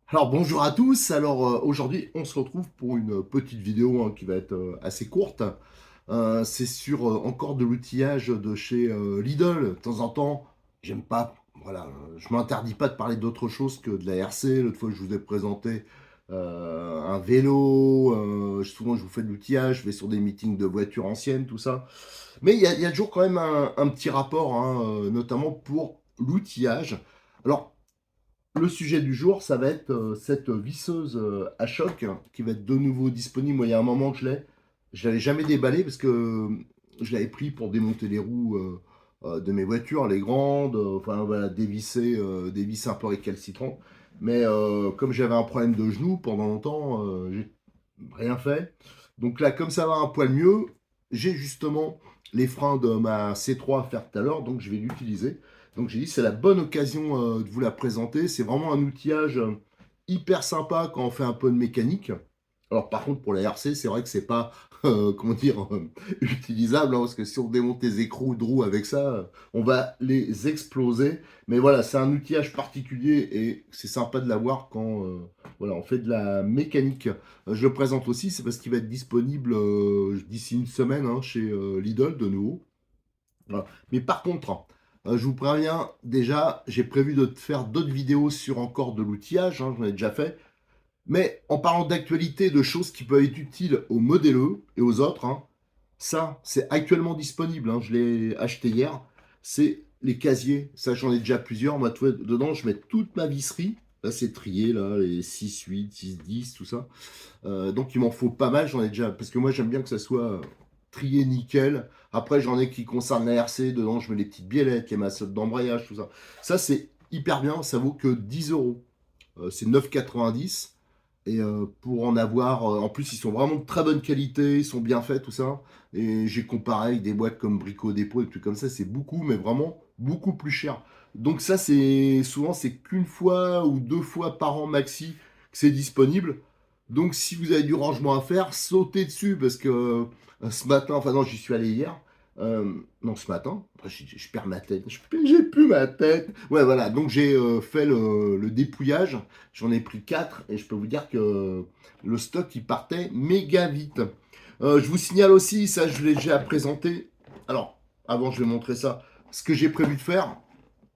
Alors bonjour à tous, aujourd'hui on se retrouve pour une petite vidéo qui va être assez courte. C'est sur encore de l'outillage de chez Lidl. De temps en temps, j'aime pas, voilà, je m'interdis pas de parler d'autre chose que de la RC. L'autre fois je vous ai présenté un vélo, souvent je vous fais de l'outillage, je vais sur des meetings de voitures anciennes, tout ça. Mais il y a toujours quand même un petit rapport, notamment pour l'outillage. Alors le sujet du jour, ça va être cette visseuse à choc qui va être de nouveau disponible. Moi, il y a un moment que je l'avais jamais déballée parce que je l'avais pris pour démonter les roues de mes voitures, les grandes, enfin voilà, dévisser des vis un peu récalcitrantes. Mais comme j'avais un problème de genou pendant longtemps, j'ai rien fait. Donc là, comme ça va un poil mieux, j'ai justement les freins de ma C3 à faire tout à l'heure, donc je vais l'utiliser. Donc j'ai dit c'est la bonne occasion de vous la présenter. C'est vraiment un outillage hyper sympa quand on fait un peu de mécanique. Alors par contre pour la RC, c'est vrai que c'est pas comment dire utilisable parce que si on démonte les écrous de roues avec ça, on va les exploser. Mais voilà, c'est un outillage particulier et c'est sympa de l'avoir quand voilà, on fait de la mécanique. Je le présente aussi, c'est parce qu'il va être disponible d'ici une semaine chez Lidl de nouveau. Voilà. Mais par contre, je vous préviens, déjà, j'ai prévu de te faire d'autres vidéos sur encore de l'outillage, j'en ai déjà fait. Mais en parlant d'actualité, de choses qui peuvent être utiles aux modéleux et aux autres, ça, c'est actuellement disponible, je l'ai acheté hier. C'est les casiers, ça j'en ai déjà plusieurs. Moi, dedans, je mets toute ma visserie. Là, c'est trié, là, les 6, 8, 6, 10, tout ça. Donc il m'en faut pas mal, j'en ai déjà, parce que moi j'aime bien que ça soit trié nickel. Après j'en ai qui concernent la RC, dedans je mets les petites biellettes, les massottes d'embrayage, tout ça. Ça c'est hyper bien, ça vaut que 10 euros. C'est 9,90. Et pour en avoir, en plus ils sont vraiment de très bonne qualité, ils sont bien faits, tout ça. Et j'ai comparé avec des boîtes comme Brico Dépôt et des trucs comme ça, c'est beaucoup, mais vraiment beaucoup plus cher. Donc ça c'est souvent c'est qu'une fois ou deux fois par an maxi que c'est disponible. Donc si vous avez du rangement à faire, sautez dessus parce que ce matin, enfin non, j'y suis allé hier. Non, ce matin, après, je perds ma tête, j'ai plus ma tête. Ouais, voilà, donc j'ai fait le dépouillage, j'en ai pris 4 et je peux vous dire que le stock il partait méga vite. Je vous signale aussi, ça je l'ai déjà présenté. Alors, avant je vais montrer ça, ce que j'ai prévu de faire,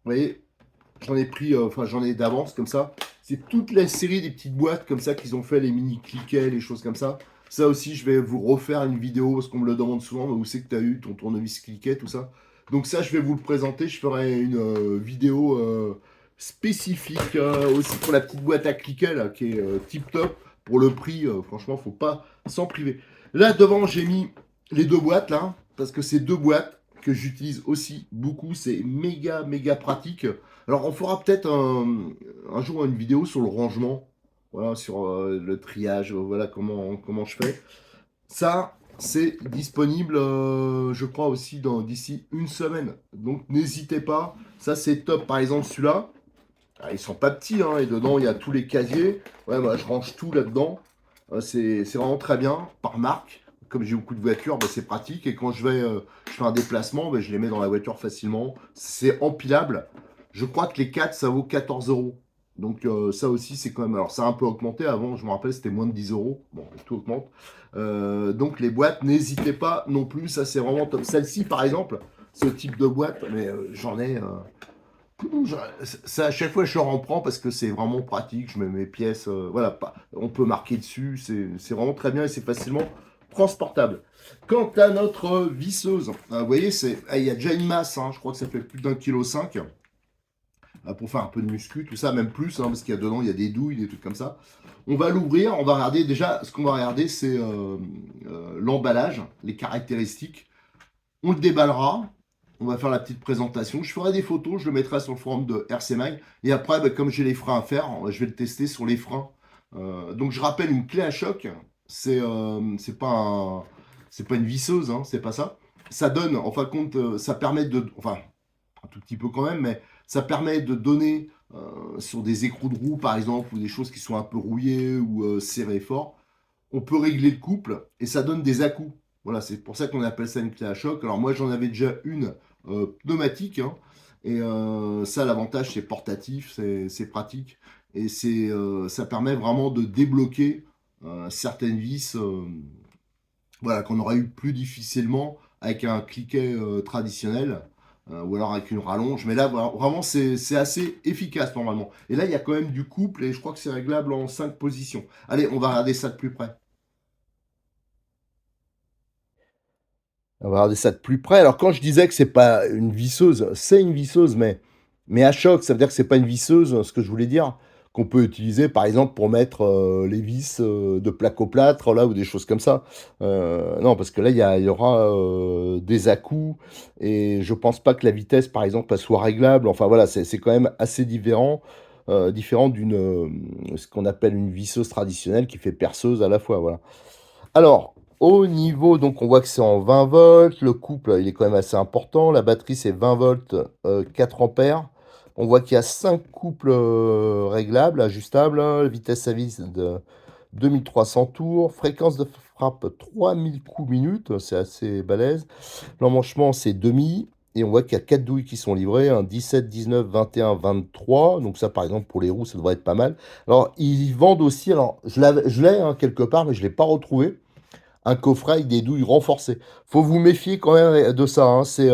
vous voyez, j'en ai pris, enfin j'en ai d'avance comme ça. C'est toute la série des petites boîtes comme ça qu'ils ont fait, les mini cliquets, les choses comme ça. Ça aussi, je vais vous refaire une vidéo parce qu'on me le demande souvent. Mais où c'est que tu as eu ton tournevis cliquet, tout ça. Donc ça, je vais vous le présenter. Je ferai une vidéo spécifique aussi pour la petite boîte à cliquet là, qui est tip top. Pour le prix, franchement, faut pas s'en priver. Là devant, j'ai mis les deux boîtes là parce que c'est deux boîtes que j'utilise aussi beaucoup. C'est méga méga pratique. Alors, on fera peut-être un jour une vidéo sur le rangement, voilà, sur le triage, voilà comment je fais. Ça, c'est disponible, je crois aussi d'ici une semaine. Donc, n'hésitez pas. Ça, c'est top. Par exemple, celui-là, ils sont pas petits, et dedans, il y a tous les casiers. Ouais, moi, je range tout là-dedans. C'est vraiment très bien, par marque. Comme j'ai beaucoup de voitures, bah, c'est pratique. Et quand je fais un déplacement, bah, je les mets dans la voiture facilement. C'est empilable. Je crois que les 4 ça vaut 14 euros. Donc ça aussi, c'est quand même... Alors ça a un peu augmenté. Avant, je me rappelle, c'était moins de 10 euros. Bon, tout augmente. Donc les boîtes, n'hésitez pas non plus. Ça, c'est vraiment top. Celle-ci, par exemple, ce type de boîte, mais j'en ai... Ça, à chaque fois, je en reprends parce que c'est vraiment pratique. Je mets mes pièces, voilà, on peut marquer dessus. C'est vraiment très bien et c'est facilement transportable. Quant à notre visseuse, vous voyez, il y a déjà une masse. Je crois que ça fait plus d'1,5 kg pour faire un peu de muscu, tout ça, même plus, parce qu'il y a dedans, il y a des douilles, des trucs comme ça. On va l'ouvrir, on va regarder. Déjà, ce qu'on va regarder, c'est l'emballage, les caractéristiques. On le déballera. On va faire la petite présentation. Je ferai des photos, je le mettrai sur le forum de RC Mag. Et après, bah, comme j'ai les freins à faire, je vais le tester sur les freins. Donc je rappelle une clé à choc. C'est pas c'est pas une visseuse, c'est pas ça. Ça donne, en fin de compte, ça permet de, enfin un tout petit peu quand même, mais ça permet de donner sur des écrous de roue par exemple ou des choses qui sont un peu rouillées ou serrées fort, on peut régler le couple et ça donne des à-coups. Voilà, c'est pour ça qu'on appelle ça une clé à choc. Alors moi j'en avais déjà une pneumatique, et ça l'avantage c'est portatif, c'est pratique. et ça permet vraiment de débloquer certaines vis voilà, qu'on aurait eu plus difficilement avec un cliquet traditionnel ou alors avec une rallonge. Mais là, vraiment, c'est assez efficace normalement. Et là, il y a quand même du couple et je crois que c'est réglable en 5 positions. Allez, on va regarder ça de plus près. On va regarder ça de plus près. Alors, quand je disais que c'est pas une visseuse, c'est une visseuse, mais à choc, ça veut dire que c'est pas une visseuse, ce que je voulais dire, qu'on peut utiliser par exemple pour mettre les vis de plaque au plâtre, là, ou des choses comme ça. Non, parce que là, il y aura des à-coups, et je pense pas que la vitesse, par exemple, elle soit réglable. Enfin, voilà, c'est quand même assez différent d'une, ce qu'on appelle une visseuse traditionnelle qui fait perceuse à la fois, voilà. Alors, au niveau, donc on voit que c'est en 20 volts, le couple, il est quand même assez important, la batterie c'est 20 volts, 4 ampères. On voit qu'il y a 5 couples réglables, ajustables, hein, vitesse à vis de 2300 tours, fréquence de frappe 3000 coups minute, c'est assez balèze. L'emmanchement c'est demi, et on voit qu'il y a 4 douilles qui sont livrées, hein, 17, 19, 21, 23, donc ça par exemple pour les roues ça devrait être pas mal. Alors ils vendent aussi, alors je l'ai hein, quelque part mais je ne l'ai pas retrouvé, un coffret avec des douilles renforcées. Faut vous méfier quand même de ça, hein. C'est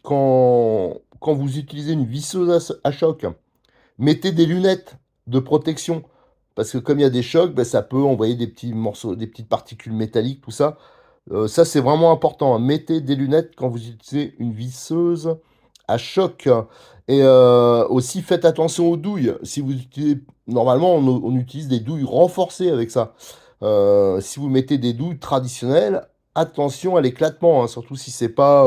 quand vous utilisez une visseuse à choc, mettez des lunettes de protection. Parce que comme il y a des chocs, ben, ça peut envoyer des petits morceaux, des petites particules métalliques, tout ça. Ça, c'est vraiment important, hein. Mettez des lunettes quand vous utilisez une visseuse à choc. Et aussi, faites attention aux douilles. Si vous utilisez, normalement, on utilise des douilles renforcées avec ça. Si vous mettez des douilles traditionnelles, attention à l'éclatement, hein, surtout si c'est pas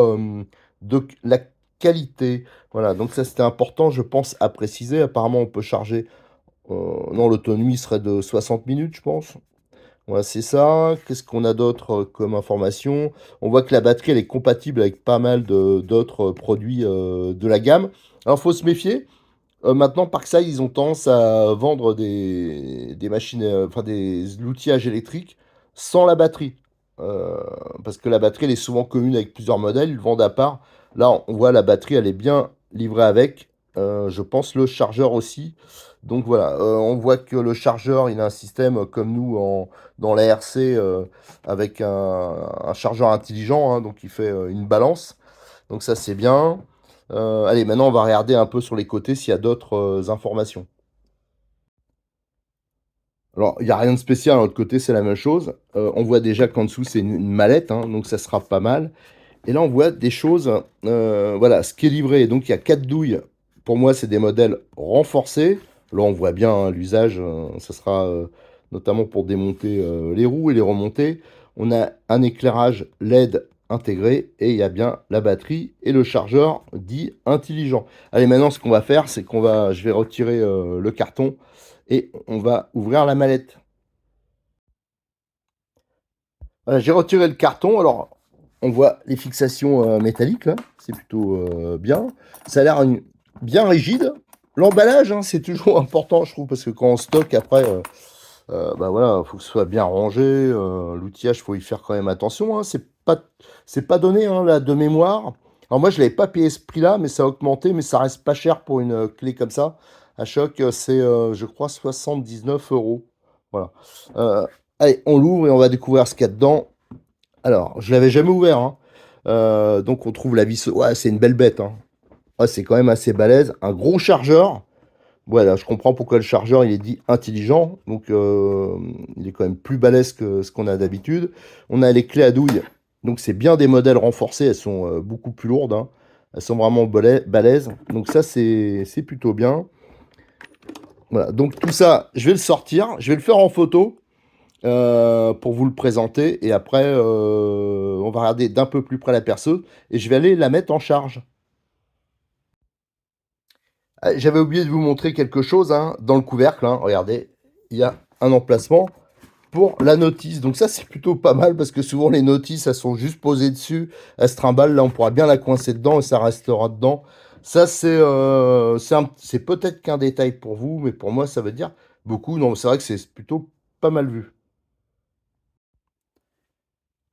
de la qualité. Voilà, donc ça c'était important, je pense, à préciser. Apparemment, on peut charger. Non, l'autonomie serait de 60 minutes, je pense. Voilà, c'est ça. Qu'est-ce qu'on a d'autre comme information? On voit que la batterie, elle est compatible avec pas mal d'autres produits de la gamme. Alors, faut se méfier. Maintenant, Parkside, ils ont tendance à vendre des machines, enfin des outillages électriques sans la batterie. Euh, Parce que la batterie, elle est souvent commune avec plusieurs modèles, ils le vendent à part. Là, on voit la batterie, elle est bien livrée avec. Je pense le chargeur aussi. Donc voilà, on voit que le chargeur, il a un système comme nous dans la RC avec un chargeur intelligent, hein, donc il fait une balance. Donc ça, c'est bien. Allez, maintenant, on va regarder un peu sur les côtés s'il y a d'autres informations. Alors, il n'y a rien de spécial, de l'autre côté, c'est la même chose. On voit déjà qu'en dessous, c'est une mallette, hein, donc ça sera pas mal. Et là, on voit des choses, voilà, ce qui est livré. Donc, il y a 4 douilles. Pour moi, c'est des modèles renforcés. Là, on voit bien hein, l'usage. Ça sera notamment pour démonter les roues et les remonter. On a un éclairage LED intégré et il y a bien la batterie et le chargeur dit intelligent. Allez, maintenant, ce qu'on va faire, c'est je vais retirer le carton et on va ouvrir la mallette. Voilà, j'ai retiré le carton. Alors, on voit les fixations métalliques, là. C'est plutôt bien. Ça a l'air bien rigide. L'emballage, hein, c'est toujours important, je trouve, parce que quand on stocke, après, bah voilà, faut que ce soit bien rangé. L'outillage, faut y faire quand même attention, hein. C'est pas donné, hein, là, de mémoire. Alors moi, je l'avais pas payé ce prix-là, mais ça a augmenté, mais ça reste pas cher pour une clé comme ça. À choc, c'est, je crois, 79 euros. Voilà. Euh, Allez, on l'ouvre et on va découvrir ce qu'il y a dedans. Alors, je l'avais jamais ouvert, hein. Donc on trouve la vis. Ouais, c'est une belle bête, hein. Ouais, c'est quand même assez balèze. Un gros chargeur. Voilà, je comprends pourquoi le chargeur il est dit intelligent. Donc il est quand même plus balèze que ce qu'on a d'habitude. On a les clés à douille. Donc c'est bien des modèles renforcés. Elles sont beaucoup plus lourdes, hein. Elles sont vraiment balèzes. Donc ça c'est plutôt bien. Voilà, donc tout ça, je vais le sortir. Je vais le faire en photo. Pour vous le présenter. Et après, on va regarder d'un peu plus près la perceuse. Et je vais aller la mettre en charge. Ah, j'avais oublié de vous montrer quelque chose hein, dans le couvercle. Hein. Regardez, il y a un emplacement pour la notice. Donc ça, c'est plutôt pas mal parce que souvent les notices, elles sont juste posées dessus. Elles se trimballent. Là, on pourra bien la coincer dedans et ça restera dedans. Ça, c'est peut-être qu'un détail pour vous, mais pour moi, ça veut dire beaucoup. Non, c'est vrai que c'est plutôt pas mal vu.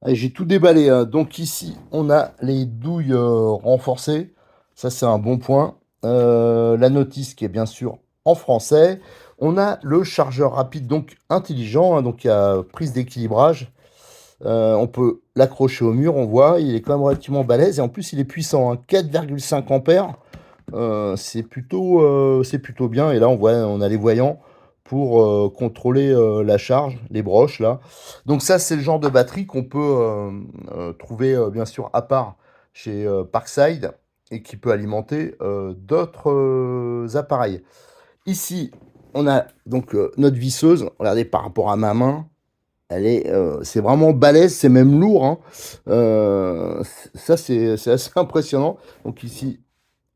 Allez, j'ai tout déballé, hein. Donc ici, on a les douilles renforcées. Ça, c'est un bon point. La notice qui est bien sûr en français. On a le chargeur rapide, donc intelligent, hein, donc il y a prise d'équilibrage. On peut l'accrocher au mur, on voit, il est quand même relativement balèze et en plus il est puissant, hein, 4,5 ampères. C'est plutôt bien. Et là, on a les voyants pour contrôler la charge, les broches là. Donc ça, c'est le genre de batterie qu'on peut trouver bien sûr à part chez Parkside et qui peut alimenter d'autres appareils. Ici, on a donc notre visseuse. Regardez par rapport à ma main. C'est vraiment balèze, c'est même lourd, hein. Ça, c'est assez impressionnant. Donc ici,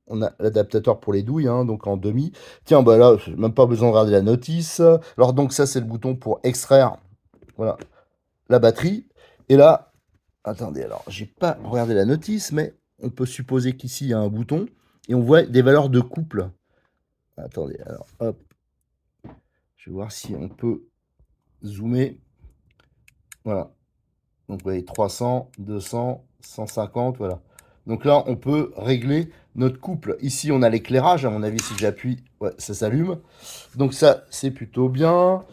on a l'adaptateur pour les douilles, hein, donc en demi. Tiens, bah là, j'ai même pas besoin de regarder la notice. Alors donc ça, c'est le bouton pour extraire, voilà, la batterie. Et là, attendez, alors j'ai pas regardé la notice, mais on peut supposer qu'ici il y a un bouton et on voit des valeurs de couple. Attendez, alors hop, je vais voir si on peut zoomer. Voilà. Donc vous voyez 300, 200, 150, voilà. Donc là, on peut régler notre couple. Ici, on a l'éclairage. À mon avis, si j'appuie, ouais, ça s'allume. Donc ça, c'est plutôt bien.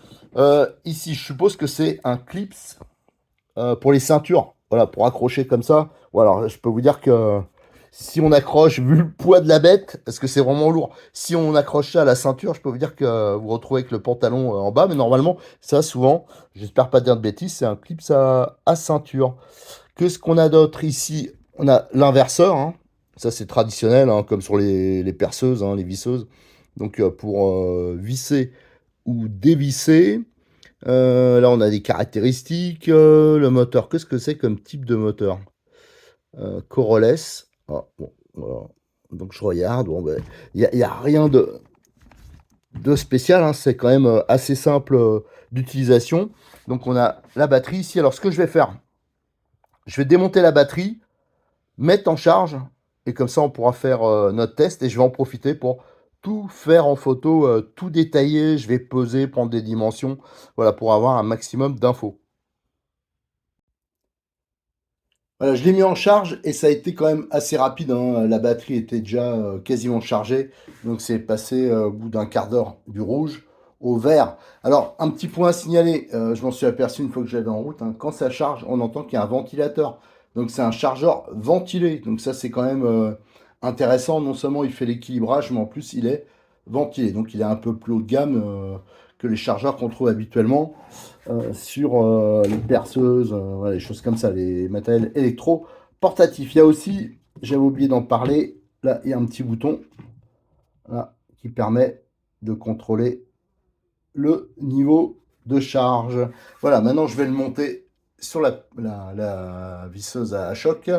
Ici, je suppose que c'est un clips pour les ceintures. Voilà, pour accrocher comme ça. Ou alors, je peux vous dire que si on accroche, vu le poids de la bête, parce que c'est vraiment lourd, si on accroche ça à la ceinture, je peux vous dire que vous vous retrouvez avec le pantalon en bas. Mais normalement, ça, souvent, j'espère pas dire de bêtises, c'est un clips à ceinture. Qu'est-ce qu'on a d'autre ici? On a l'inverseur, hein. Ça, c'est traditionnel, hein, comme sur les perceuses, hein, les visseuses. Donc, pour visser ou dévisser. Là, on a des caractéristiques. Le moteur, qu'est-ce que c'est comme type de moteur? Coroless. Ah, bon, voilà. Donc, je regarde. Bon, ben, y a rien de spécial, hein. C'est quand même assez simple d'utilisation. Donc, on a la batterie ici. Alors, ce que je vais faire, je vais démonter la batterie, mettre en charge, et comme ça, on pourra faire notre test. Et je vais en profiter pour tout faire en photo, tout détailler. Je vais peser, prendre des dimensions, voilà, pour avoir un maximum d'infos. Voilà, je l'ai mis en charge et ça a été quand même assez rapide, hein. La batterie était déjà quasiment chargée, donc c'est passé au bout d'un quart d'heure du rouge au vert. Alors, un petit point à signaler, je m'en suis aperçu une fois que j'allais en route, hein, quand ça charge, on entend qu'il y a un ventilateur. Donc c'est un chargeur ventilé, donc ça c'est quand même intéressant. Non seulement il fait l'équilibrage, mais en plus il est ventilé. Donc il est un peu plus haut de gamme que les chargeurs qu'on trouve habituellement sur les perceuses, voilà, les choses comme ça, les matériels électro portatifs. Il y a aussi, j'avais oublié d'en parler, là il y a un petit bouton là, qui permet de contrôler le niveau de charge. Voilà, maintenant je vais le monter sur la visseuse à choc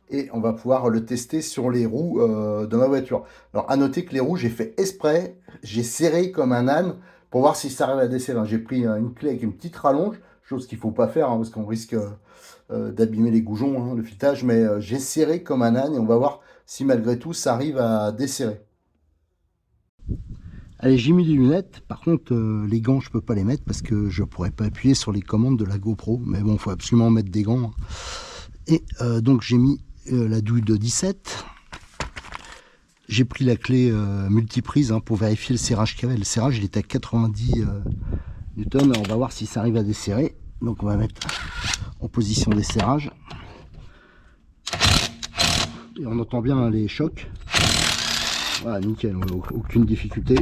et on va pouvoir le tester sur les roues de ma voiture. Alors à noter que les roues, j'ai fait exprès, j'ai serré comme un âne pour voir si ça arrive à desserrer. J'ai pris une clé avec une petite rallonge, chose qu'il ne faut pas faire, hein, parce qu'on risque d'abîmer les goujons, hein, le filetage, mais j'ai serré comme un âne et on va voir si malgré tout ça arrive à desserrer. Allez, j'ai mis les lunettes. Par contre, les gants, je peux pas les mettre parce que je pourrais pas appuyer sur les commandes de la GoPro. Mais bon, il faut absolument mettre des gants, hein. Et donc, j'ai mis la douille de 17. J'ai pris la clé multiprise, hein, pour vérifier le serrage qu'il y avait. Le serrage, il était à 90 newtons. On va voir si ça arrive à desserrer. Donc, on va mettre en position des serrages. Et on entend bien, hein, les chocs. Voilà, nickel, aucune difficulté.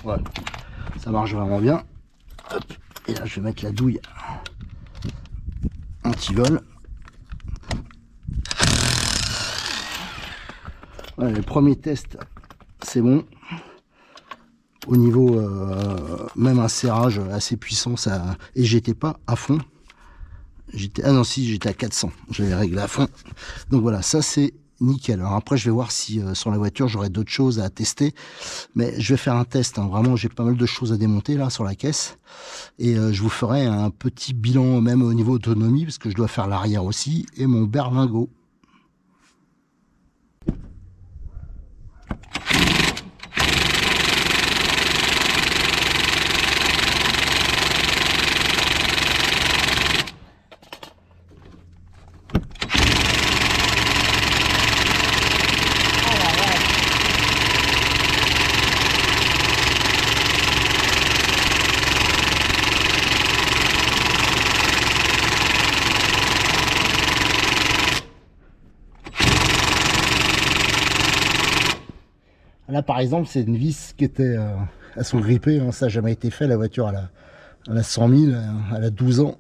Voilà, ça marche vraiment bien. Hop. Et là, je vais mettre la douille anti-vol. Voilà, le premier test, c'est bon. Au niveau, même un serrage assez puissant, ça, et j'étais pas à fond. Ah non, si, j'étais à 400. Je l'avais réglé à fond. Donc voilà, ça c'est nickel. Alors après, je vais voir si sur la voiture, j'aurai d'autres choses à tester. Mais je vais faire un test, hein. Vraiment, j'ai pas mal de choses à démonter là sur la caisse. Et je vous ferai un petit bilan même au niveau autonomie, parce que je dois faire l'arrière aussi, et mon berlingot. Là, par exemple, c'est une vis qui était à son grippé. Hein. Ça n'a jamais été fait. La voiture, elle a 100 000, elle a 12 ans.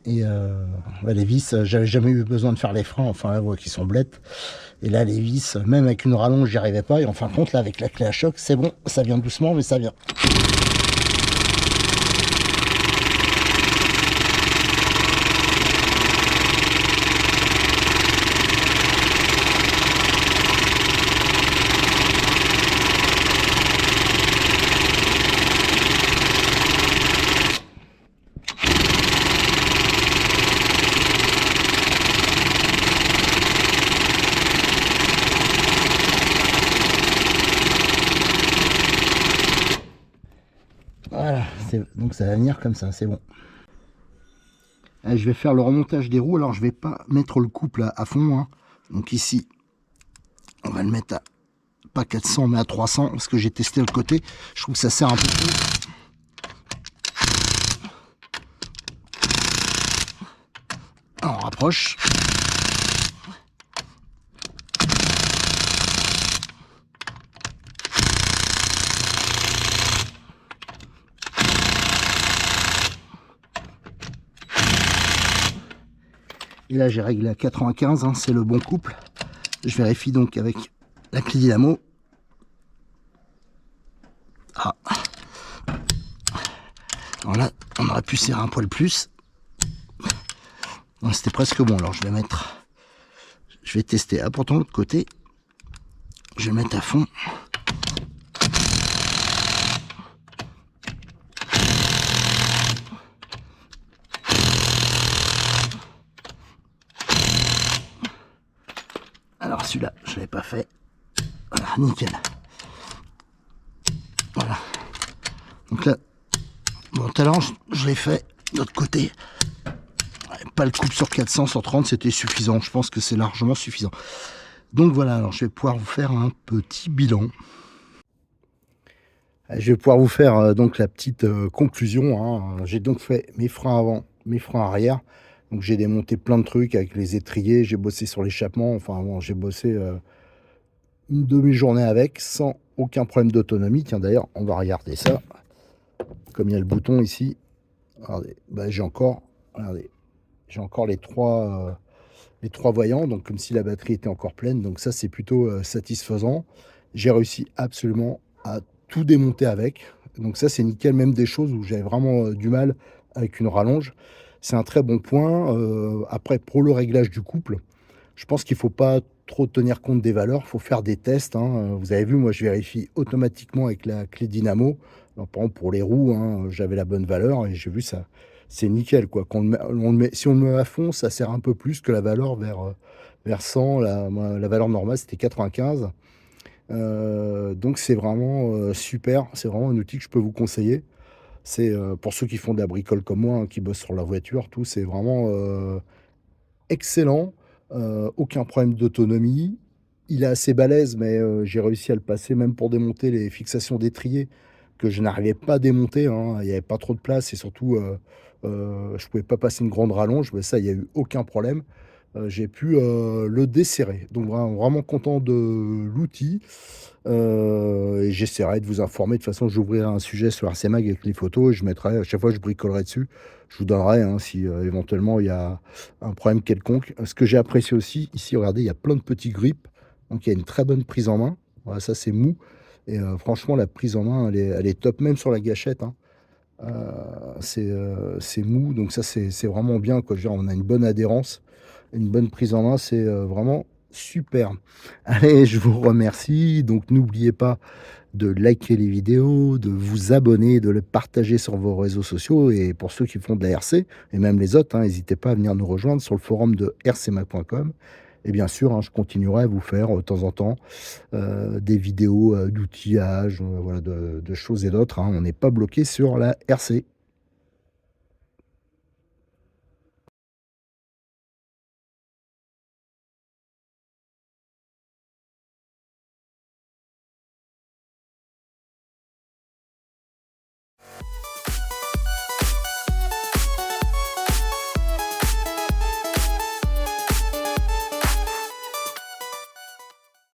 Et ouais, les vis, j'avais jamais eu besoin de faire les freins. Enfin, là, qui sont blettes. Et là, les vis, même avec une rallonge, j'y arrivais pas. Et en fin de compte, là, avec la clé à choc, c'est bon. Ça vient doucement, mais ça vient. Voilà, donc ça va venir comme ça, c'est bon. Allez, je vais faire le remontage des roues. Alors je vais pas mettre le couple à fond. Hein. Donc ici, on va le mettre à pas 400 mais à 300 parce que j'ai testé le côté. Je trouve que ça sert un peu plus. Alors, on rapproche. Et là, j'ai réglé à 95, hein, c'est le bon couple. Je vérifie donc avec la clé dynamo. Ah. Alors là, on aurait pu serrer un poil plus. C'était presque bon. Alors je vais tester. Ah, pourtant l'autre côté, je vais mettre à fond. Alors celui-là, je ne l'avais pas fait. Voilà, nickel. Voilà. Donc là, bon, tout à l'heure, je l'ai fait de l'autre côté. Pas le couple sur 400, 130, c'était suffisant. Je pense que c'est largement suffisant. Donc voilà, alors je vais pouvoir vous faire un petit bilan. Je vais pouvoir vous faire donc la petite conclusion. Hein. J'ai donc fait mes freins avant, mes freins arrière. Donc j'ai démonté plein de trucs avec les étriers, j'ai bossé sur l'échappement. Enfin bon, j'ai bossé une demi-journée avec sans aucun problème d'autonomie. Tiens d'ailleurs, on va regarder ça. Comme il y a le bouton ici, regardez, bah, j'ai encore les trois voyants, donc comme si la batterie était encore pleine. Donc ça, c'est plutôt satisfaisant. J'ai réussi absolument à tout démonter avec. Donc ça, c'est nickel, même des choses où j'avais vraiment du mal avec une rallonge. C'est un très bon point. Après, pour le réglage du couple, je pense qu'il ne faut pas trop tenir compte des valeurs. Il faut faire des tests. Hein. Vous avez vu, moi, je vérifie automatiquement avec la clé dynamo. Alors, par exemple, pour les roues, hein, j'avais la bonne valeur et j'ai vu ça. C'est nickel, quoi. Si on le met à fond, ça sert un peu plus que la valeur vers 100. La valeur normale, c'était 95. Donc, c'est vraiment super. C'est vraiment un outil que je peux vous conseiller. C'est pour ceux qui font de la bricole comme moi, hein, qui bossent sur la voiture, tout, c'est vraiment excellent. Aucun problème d'autonomie. Il est assez balèze, mais j'ai réussi à le passer, même pour démonter les fixations d'étrier que je n'arrivais pas à démonter. Hein. Il n'y avait pas trop de place et surtout, je ne pouvais pas passer une grande rallonge. Mais ça, il n'y a eu aucun problème. J'ai pu le desserrer. Donc vraiment content de l'outil. Et j'essaierai de vous informer. De toute façon, j'ouvrirai un sujet sur RC Mag avec les photos et je mettrai, à chaque fois je bricolerai dessus. Je vous donnerai hein, si éventuellement il y a un problème quelconque. Ce que j'ai apprécié aussi, ici, regardez, il y a plein de petits grips. Donc il y a une très bonne prise en main. Voilà, ça c'est mou. Et franchement, la prise en main, elle est top, même sur la gâchette. Hein. C'est mou, donc ça c'est vraiment bien. Quoi. Je veux dire, on a une bonne adhérence, une bonne prise en main, c'est vraiment super. Allez, je vous remercie. Donc n'oubliez pas de liker les vidéos, de vous abonner, de le partager sur vos réseaux sociaux. Et pour ceux qui font de la RC, et même les autres, hein, n'hésitez pas à venir nous rejoindre sur le forum de rcmag.com. Et bien sûr, hein, je continuerai à vous faire de temps en temps des vidéos d'outillage, voilà, de choses et d'autres. Hein. On n'est pas bloqué sur la RC.